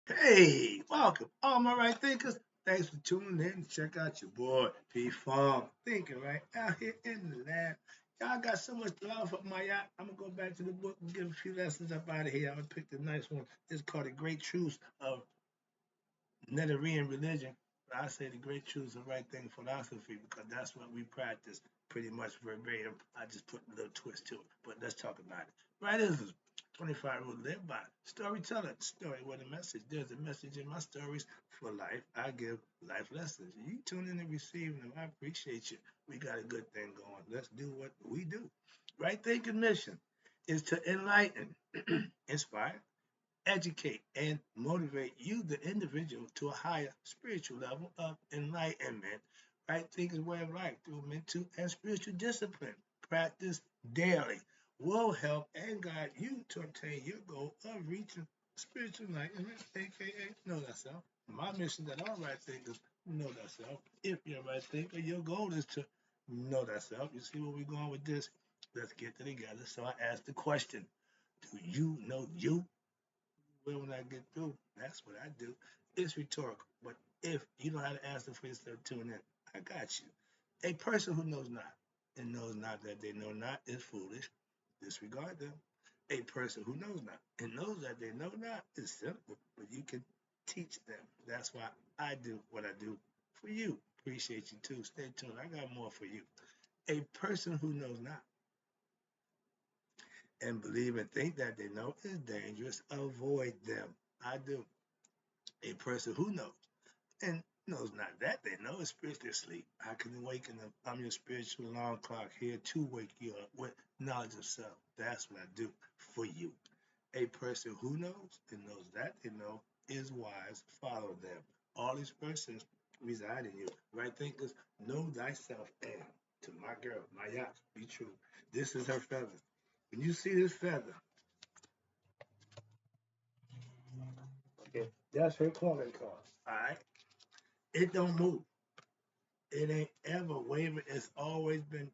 Hey, welcome, all my right thinkers. Thanks for tuning in. Check out your boy P Fong thinking right out here in the lab. Y'all got so much love for my yacht. I'm gonna go back to the book and give a few lessons up out of here. I'm gonna pick the nice one. It's called The Great Truths of Netarian Religion. But I say the great truths of right thing philosophy because that's what we practice pretty much verbatim. I just put a little twist to it. But let's talk about it. Right is 25 rules live by. Storytelling. Story with a message. There's a message in my stories for life. I give life lessons. You tune in and receiving them. I appreciate you. We got a good thing going. Let's do what we do. Right thinking mission is to enlighten, inspire, educate, and motivate you, the individual, to a higher spiritual level of enlightenment. Right thinking way of life through mental and spiritual discipline. Practice daily will help and guide you to obtain your goal of reaching spiritual enlightenment, aka know thyself. My mission that all right thinkers know thyself. If you're a right thinker, your goal is to know thyself. You see where we're going with this? Let's get it together. So I asked the question: do you know you? Well, when I get through, that's what I do. It's rhetorical. But if you know how to answer for yourself, tune in. I got you. A person who knows not and knows not that they know not is foolish. Disregard them. A person who knows not and knows that they know not is simple, but you can teach them. That's why I do what I do for you. Appreciate you too. Stay tuned. I got more for you. A person who knows not and believe and think that they know is dangerous. Avoid them. I do. A person who knows and knows not that they know is spiritually asleep. I can awaken them. I'm your spiritual alarm clock here to wake you up with knowledge of self. That's what I do for you. A person who knows and knows that they know is wise. Follow them. All these persons reside in you. Right thinkers, know thyself and to my girl, my yacht, be true. This is her feather. When you see this feather, okay, that's her calling card. All right, it don't move. It ain't ever wavered. It's always been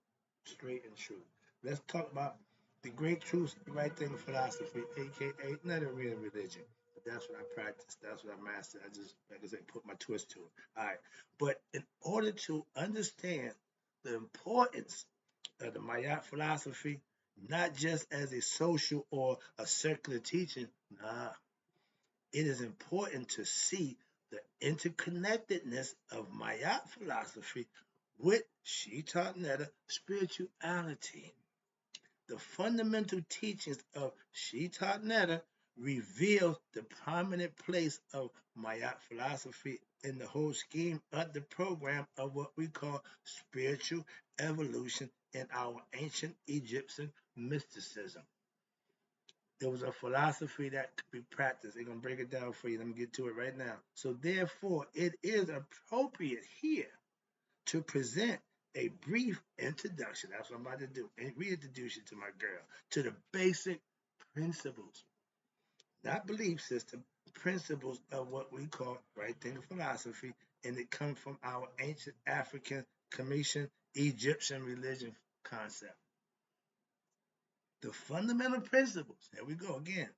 straight and true. Let's talk about the great truths, the right thing philosophy, aka not a real religion. That's what I practice. That's what I master. I just, like I said, put my twist to it. All right. But in order to understand the importance of the Mayat philosophy, not just as a social or a secular teaching, nah, it is important to see the interconnectedness of Mayat philosophy with Shita Netta spirituality. The fundamental teachings of Shita Netta reveal the prominent place of Mayat philosophy in the whole scheme of the program of what we call spiritual evolution in our ancient Egyptian mysticism. There was a philosophy that could be practiced. They're going to break it down for you. Let me get to it right now. So, therefore, it is appropriate here to present a brief introduction. That's what I'm about to do. And reintroduce you to my girl, to the basic principles, not belief system, principles of what we call right thinking philosophy. And it comes from our ancient African, Commission, Egyptian religion concept. The fundamental principles, here we go again,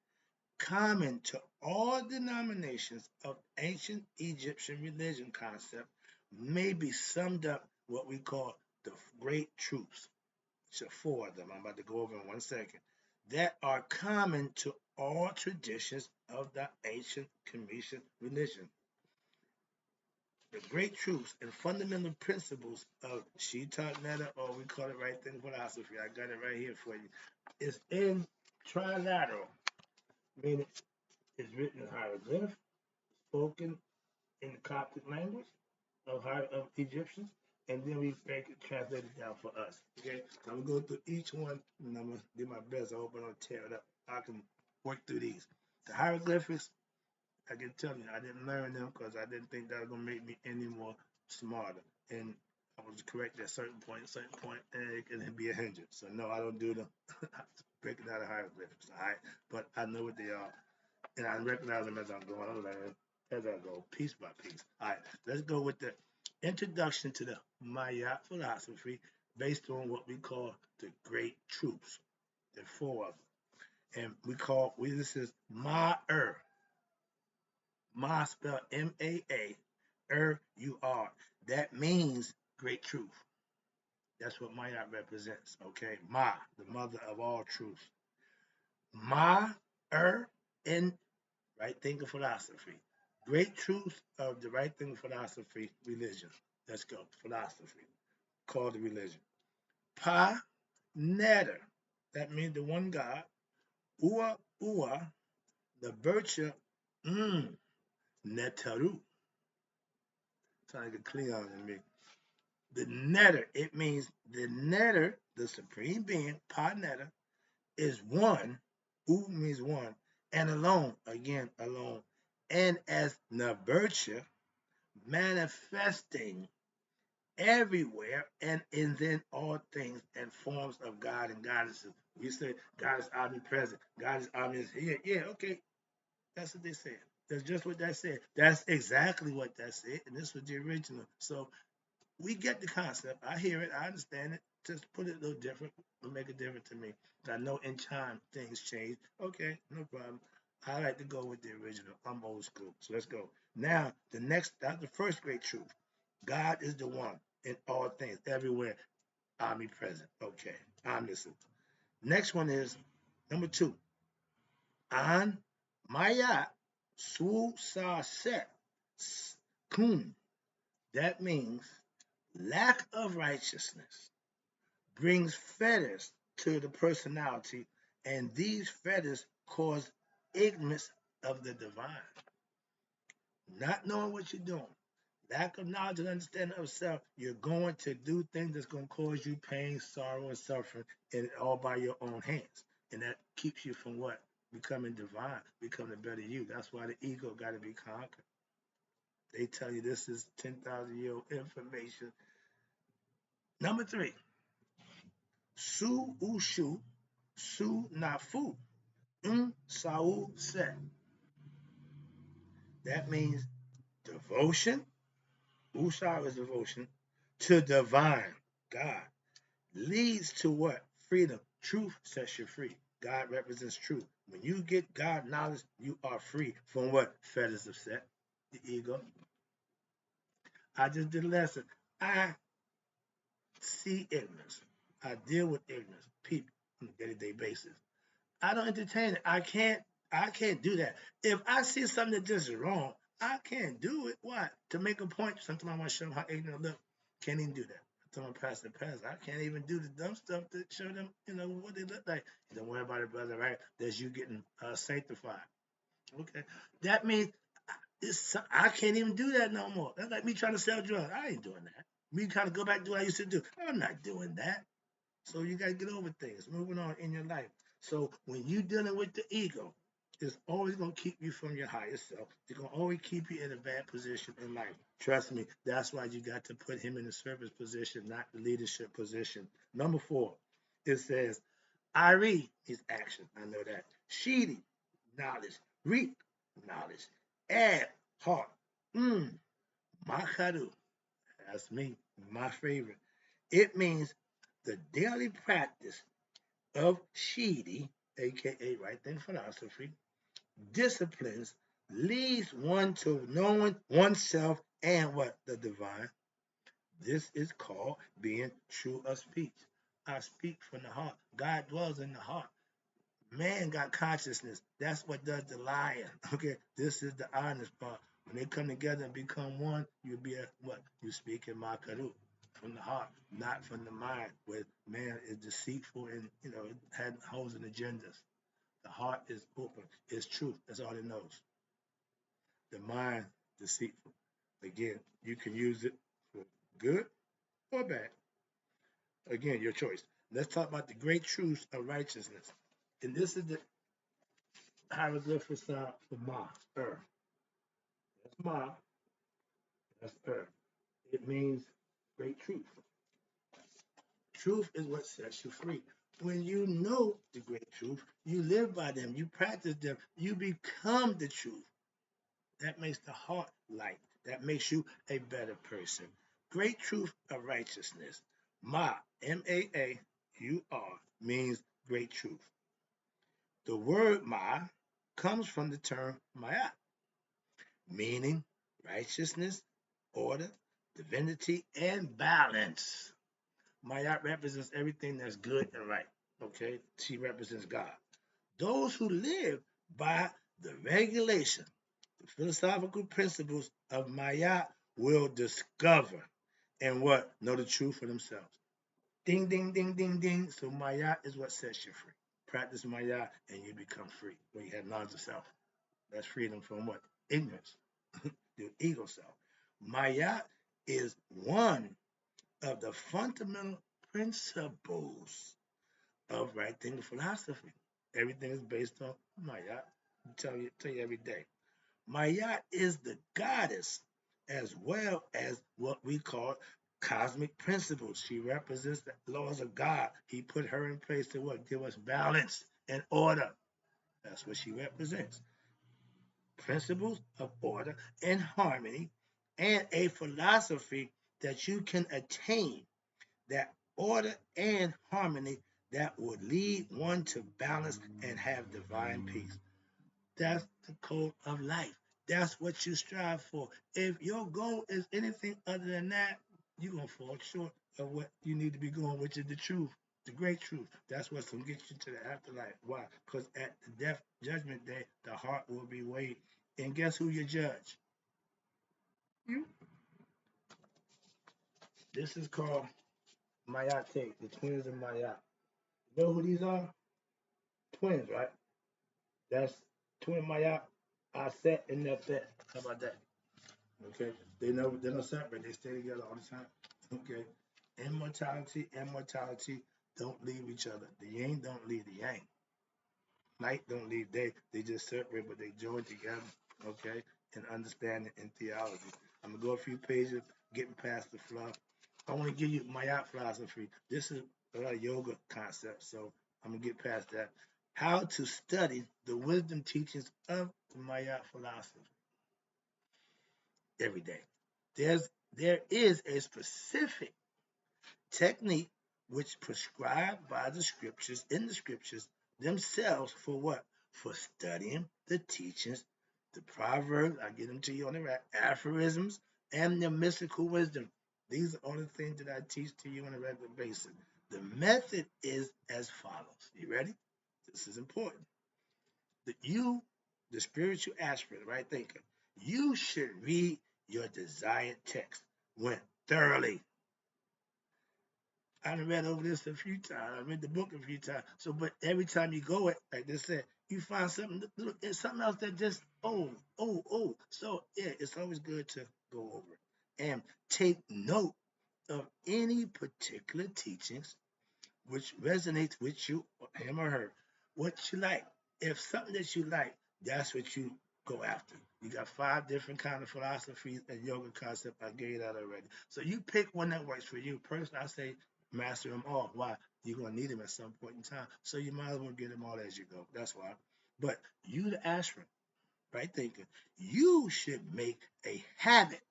common to all denominations of ancient Egyptian religion concept may be summed up what we call the great truths. So four of them I'm about to go over in 1 second that are common to all traditions of the ancient Commission religion. The great truths and fundamental principles of Shita Netta, or we call it right thing philosophy. I got it right here for you. It's in trilateral, meaning it's written in hieroglyph, spoken in the Coptic language of Egyptians, and then we make it translated down for us. Okay, I'm gonna go through each one, and I'm gonna do my best. I hope I don't tear it up. I can work through these. The hieroglyphics, I can tell you, I didn't learn them because I didn't think that was gonna make me any more smarter. And I was correct at a certain point, and it can be a hindrance. So no, I don't do them. Breaking out of hieroglyphics, all right? But I know what they are, and I recognize them as I'm going. I'm learning as I go, piece by piece. All right, let's go with the introduction to the Maya philosophy based on what we call the great truths. There are four of them, and we this is Ma'er, Ma spelled M-A-A, U-R. That means great truth. That's what Maat represents, okay? Ma, the mother of all truth. Ma, in right thinking philosophy. Great truth of the right thinking philosophy, religion. Let's go, philosophy. Called the religion. Pa, netter. That means the one God. Ua, the virtue, netaru. Sounds like a Cleon in me. The netter, it means the netter, the supreme being, pa netter, is one. U means one, and alone, again, alone. And as virtue, manifesting everywhere and in all things and forms of God and goddesses. We say God is omnipresent, God is omniscient. Yeah, yeah, okay. That's what they said. That's just what that said. That's exactly what that said, and this was the original. So we get the concept. I hear it. I understand it. Just put it a little different. It'll make it different to me. I know in time things change. Okay, no problem. I like to go with the original. I'm old school. So let's go. Now, that's the first great truth. God is the one in all things, everywhere, omnipresent. Okay, omniscient. Next one is number 2. An Maya Su Sa Set Kun. That means lack of righteousness brings fetters to the personality, and these fetters cause ignorance of the divine. Not knowing what you're doing, lack of knowledge and understanding of self, you're going to do things that's going to cause you pain, sorrow, and suffering, and all by your own hands. And that keeps you from what? Becoming divine, becoming a better you. That's why the ego got to be conquered. They tell you this is 10,000-year-old information. Number 3, Su Ushu, Su Nafu, Sau Set. That means devotion, Usha is devotion, to divine, God, leads to what? Freedom. Truth sets you free. God represents truth. When you get God knowledge, you are free from what? Fetters of set, the ego. I just did a lesson. I see ignorance. I deal with ignorance, people, on a day-to-day basis. I don't entertain it. I can't do that. If I see something that just is wrong, I can't do it. Why? To make a point. Sometimes I want to show them how ignorant I look. Can't even do that. I tell them pass the pass. I can't even do the dumb stuff to show them, what they look like. Don't worry about it, brother, right? That's you getting sanctified. Okay. That means I can't even do that no more. That's like me trying to sell drugs. I ain't doing that. Me trying to go back to what I used to do. I'm not doing that. So you got to get over things, moving on in your life. So when you're dealing with the ego, it's always going to keep you from your higher self. It's going to always keep you in a bad position in life. Trust me, that's why you got to put him in the service position, not the leadership position. Number 4, it says, Ari is action. I know that. Shidi, knowledge. Reap, knowledge. Add, heart. Makaru, that's me, my favorite. It means the daily practice of Shidi, aka right thing philosophy, disciplines leads one to knowing oneself and what? The divine. This is called being true of speech. I speak from the heart. God dwells in the heart. Man got consciousness. That's what does the lying. Okay, this is the honest part. When they come together and become one, you'll be at what? You speak in Makaru, from the heart, not from the mind, where man is deceitful and it had holds and agendas. The heart is open. It's truth. That's all it knows. The mind deceitful. Again, you can use it for good or bad. Again, your choice. Let's talk about the great truths of righteousness. And this is the hieroglyphics for Ma, earth. That's Ma, that's earth. It means great truth. Truth is what sets you free. When you know the great truth, you live by them, you practice them, you become the truth. That makes the heart light. That makes you a better person. Great truth of righteousness. Ma, M-A-A-U-R, means great truth. The word Ma comes from the term Ma'at, meaning, righteousness, order, divinity, and balance. Mayat represents everything that's good and right. Okay, she represents God. Those who live by the regulation, the philosophical principles of Mayat will discover and what? Know the truth for themselves. Ding, ding, ding, ding, ding. So Mayat is what sets you free. Practice Mayat and you become free when you have knowledge of self. That's freedom from what? Ignorance, the ego self. Mayat is one of the fundamental principles of right thinking philosophy. Everything is based on Maya. Tell you every day. Maya is the goddess as well as what we call cosmic principles. She represents the laws of God. He put her in place to what? Give us balance and order. That's what she represents. Principles of order and harmony, and a philosophy that you can attain that order and harmony that would lead one to balance and have divine peace. That's the code of life. That's what you strive for. If your goal is anything other than that, you're going to fall short of what you need to be going, which is the truth, the great truth. That's what's going to get you to the afterlife. Why? Because at the death judgment day, the heart will be weighed. And guess who you judge? You. This is called Mayate, the twins of Mayat. You know who these are? Twins, right? That's twin Maya, I set and Nefet. How about that? Okay. They don't separate, they stay together all the time. Okay. Immortality and mortality don't leave each other. The yin don't leave the yang. Night don't leave day. They just separate, but they join together. Okay. In understanding and theology. I'm gonna go a few pages, getting past the fluff. I want to give you Mayat philosophy. This is a lot of yoga concepts, so I'm gonna get past that. How to study the wisdom teachings of the Mayat philosophy every day. There is a specific technique which prescribed by the scriptures in the scriptures themselves for what? For studying the teachings, the proverbs, I get them to you on the right, aphorisms, and the mystical wisdom. These are all the things that I teach to you on a regular basis. The method is as follows. You ready? This is important. The spiritual aspirant, right thinker, you should read your desired text when thoroughly. I've read over this a few times. I read the book a few times. So, but every time you go it, like they said, you find something. Look, it's something else that just oh. So yeah, it's always good to go over it and take note of any particular teachings which resonates with you, him or her, what you like. If something that you like, that's what you go after. You got 5 different kind of philosophies and yoga concept. I gave that already. So you pick one that works for you. Personally, I say master them all. Why? You're gonna need them at some point in time. So you might as well get them all as you go. That's why. But you, the aspirant, right thinking, you should make a habit,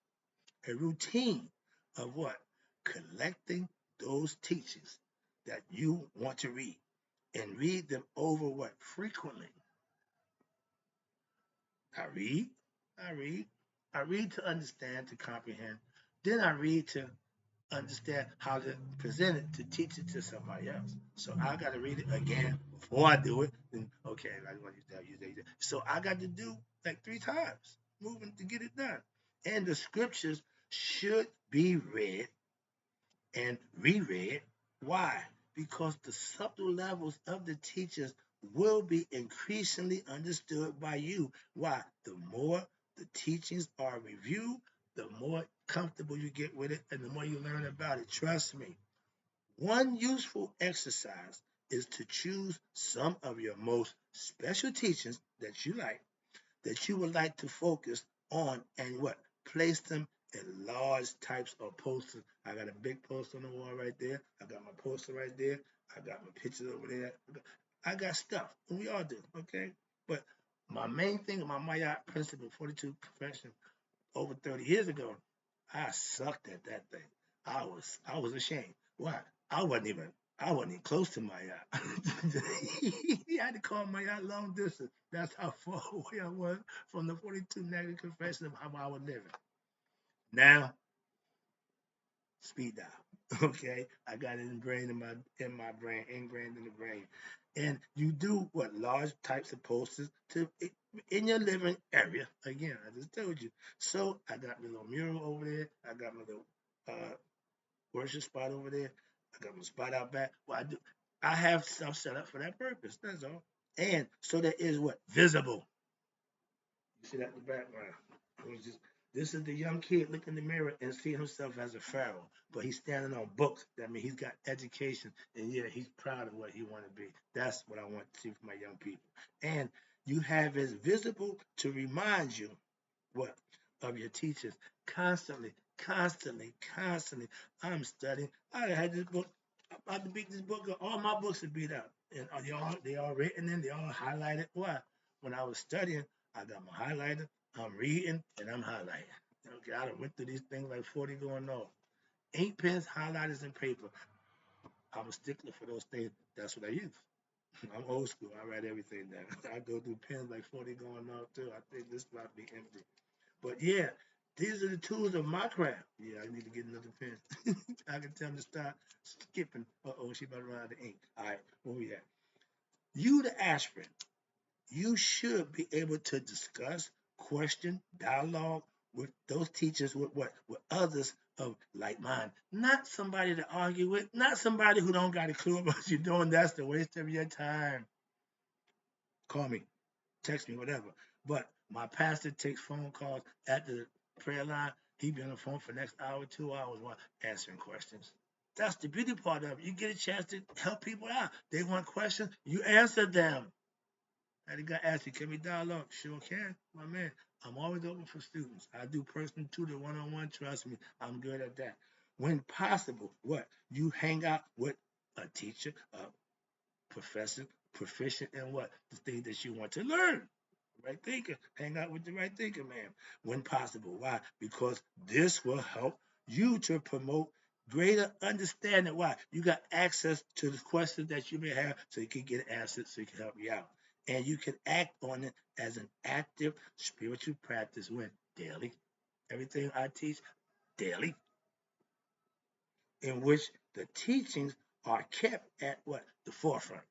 a routine of what? Collecting those teachings that you want to read and read them over what? Frequently. I read, I read, I read to understand, to comprehend. Then I read to understand how to present it, to teach it to somebody else. So I got to read it again before I do it. Then, okay, I want to use that. So I got to do like 3 times moving to get it done. And the scriptures should be read and reread. Why? Because the subtle levels of the teachers will be increasingly understood by you. Why? The more the teachings are reviewed, the more comfortable you get with it and the more you learn about it. Trust me. One useful exercise is to choose some of your most special teachings that you like, that you would like to focus on, and what? Place them in large types of posters. I got a big poster on the wall right there. I got my poster right there. I got my pictures over there. I got stuff. And we all do, okay? But my main thing, my Maya principle, 42 profession, over 30 years ago, I sucked at that thing. I was ashamed. Why? I wasn't even I wasn't even close to my yacht. He had to call my yacht long distance. That's how far away I was from the 42 negative confession of how I was living. Now, speed dial. Okay, I got it ingrained in my brain, ingrained in the brain. And you do what large types of posters to in your living area. Again, I just told you. So I got my little mural over there. I got my little worship spot over there. I got my spot out back. Well, I have stuff set up for that purpose. That's all. And so that is what visible. You see that in the background. This is the young kid looking in the mirror and seeing himself as a pharaoh, but he's standing on books. That means he's got education, and yeah, he's proud of what he want to be. That's what I want to see for my young people. And you have as visible to remind you what of your teachers constantly, constantly, constantly. I'm studying. I had this book. I'm about to beat this book up. All my books are beat up, and they all written in. They all highlighted. Why? When I was studying, I got my highlighter. I'm reading and I'm highlighting. Okay, I done went through these things like 40 going off. Ink pens, highlighters, and paper. I'm a stickler for those things. That's what I use. I'm old school. I write everything down. I go through pens like 40 going off too. I think this might be empty. But yeah, these are the tools of my craft. Yeah, I need to get another pen. I can tell them to stop skipping. Uh-oh, she about to run out of ink. All right, where we at? You, the aspirant, you should be able to discuss, question, dialogue with those teachers, with what? With others of like mind. Not somebody to argue with, not somebody who don't got a clue about what you're doing. That's the waste of your time. Call me, text me, whatever. But my pastor takes phone calls at the prayer line. He be on the phone for the next hour, 2 hours while answering questions. That's the beauty part of it. You get a chance to help people out. They want questions, you answer them. Had a guy ask me, can we dialogue? Sure can, my man. I'm always open for students. I do personal tutor one-on-one. Trust me, I'm good at that. When possible, what? You hang out with a teacher, a professor, proficient in what? The thing that you want to learn. Right thinker. Hang out with the right thinker, man. When possible. Why? Because this will help you to promote greater understanding. Why? You got access to the questions that you may have so you can get answers so you can help you out. And you can act on it as an active spiritual practice when daily. Everything I teach daily, in which the teachings are kept at what? The forefront.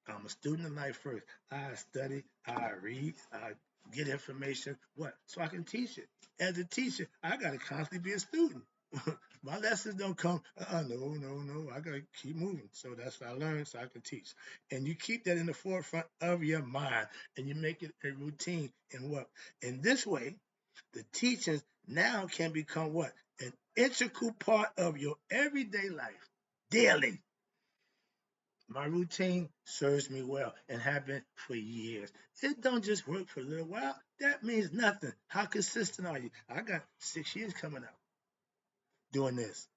I'm a student of life first. I study, I read, I get information. What? So I can teach it. As a teacher, I gotta constantly be a student. My lessons don't come. No. I gotta keep moving. So that's what I learn, so I can teach. And you keep that in the forefront of your mind, and you make it a routine. And what? In this way, the teachings now can become what? An integral part of your everyday life, daily. My routine serves me well and have been for years. It don't just work for a little while. That means nothing. How consistent are you? I got 6 years coming up doing this.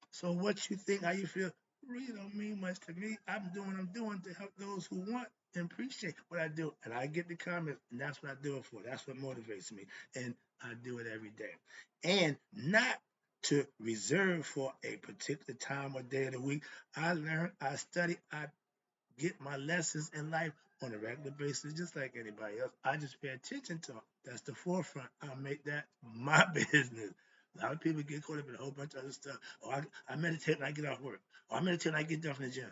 So what you think, how you feel, really don't mean much to me. I'm doing what I'm doing to help those who want and appreciate what I do. And I get the comments, and that's what I do it for. That's what motivates me. And I do it every day. And not to reserve for a particular time or day of the week. I learn, I study, I get my lessons in life on a regular basis, just like anybody else. I just pay attention to them. That's the forefront. I make that my business. A lot of people get caught up in a whole bunch of other stuff. Oh, I meditate when I get off work. Or I meditate when I get done from the gym.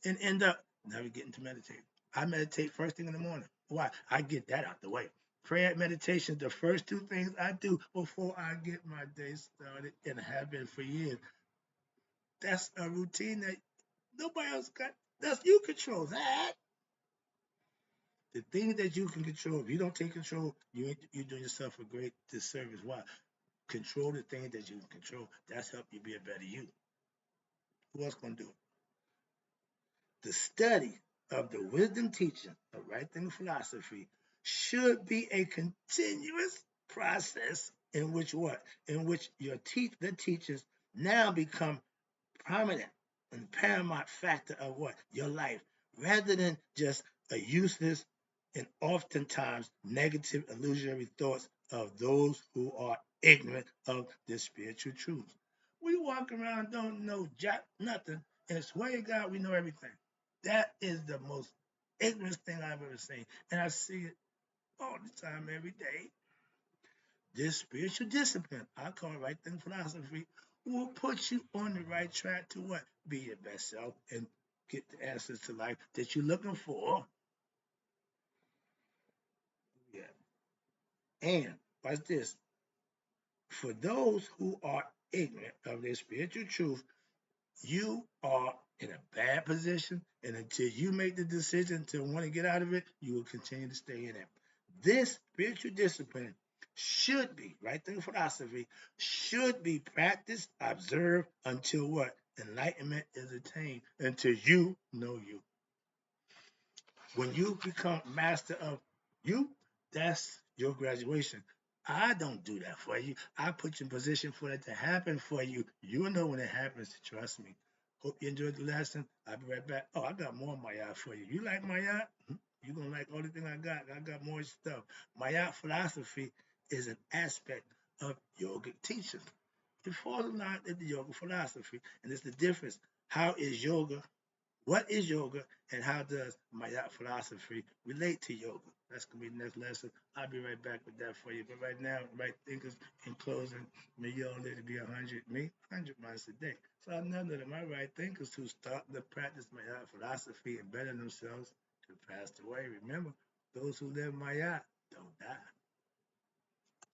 And end up never getting to meditate. I meditate first thing in the morning. Why? I get that out the way. Prayer and meditation, the first two things I do before I get my day started and have been for years. That's a routine that nobody else got. That's you control that. The things that you can control, if you don't take control, you're doing yourself a great disservice. Why? Control the things that you can control. That's help you be a better you. Who else gonna do it? The study of the wisdom teaching of right thinking philosophy should be a continuous process in which what? In which the teachers now become prominent and paramount factor of what? Your life, rather than just a useless and oftentimes negative illusionary thoughts of those who are ignorant of the spiritual truth. We walk around don't know jack nothing, and swear to God we know everything. That is the most ignorant thing I've ever seen, and I see it all the time, every day. This spiritual discipline, I call it right thing philosophy, will put you on the right track to what? Be your best self and get the answers to life that you're looking for. Yeah. And watch this. For those who are ignorant of this spiritual truth, you are in a bad position. And until you make the decision to want to get out of it, you will continue to stay in it. This spiritual discipline should be, right thing philosophy, should be practiced, observed until what? Enlightenment is attained, until you know you. When you become master of you, that's your graduation. I don't do that for you. I put you in position for it to happen for you. You'll know when it happens. Trust me. Hope you enjoyed the lesson. I'll be right back. Oh, I got more Maat for you. You like Maat? You're going to like everything I got. I got more stuff. Maat philosophy is an aspect of yogic teaching. It falls in line with the yoga philosophy, and it's the difference. How is yoga what is yoga and how does Maya philosophy relate to yoga? That's going to be the next lesson. I'll be right back with that for you. But right now, right thinkers in closing, may you all live to be 100, me, 100 miles a day. So I know that my right thinkers who start to practice Maya philosophy and better themselves to pass away. Remember, those who live Maya don't die.